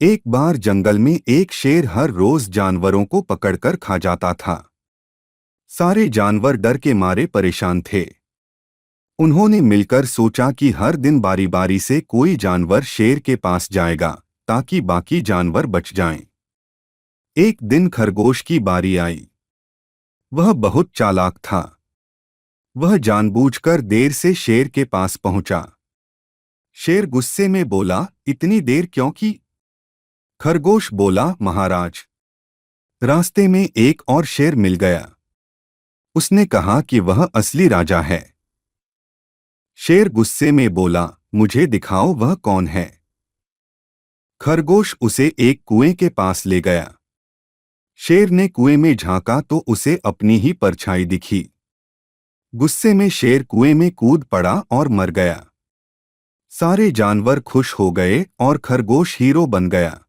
एक बार जंगल में एक शेर हर रोज जानवरों को पकड़कर खा जाता था। सारे जानवर डर के मारे परेशान थे। उन्होंने मिलकर सोचा कि हर दिन बारी बारी से कोई जानवर शेर के पास जाएगा ताकि बाकी जानवर बच जाएं। एक दिन खरगोश की बारी आई। वह बहुत चालाक था। वह जानबूझकर देर से शेर के पास पहुंचा। शेर गुस्से में बोला, इतनी देर क्यों की? खरगोश बोला, महाराज, रास्ते में एक और शेर मिल गया। उसने कहा कि वह असली राजा है। शेर गुस्से में बोला, मुझे दिखाओ वह कौन है। खरगोश उसे एक कुएं के पास ले गया। शेर ने कुएं में झांका तो उसे अपनी ही परछाई दिखी। गुस्से में शेर कुएं में कूद पड़ा और मर गया। सारे जानवर खुश हो गए और खरगोश हीरो बन गया।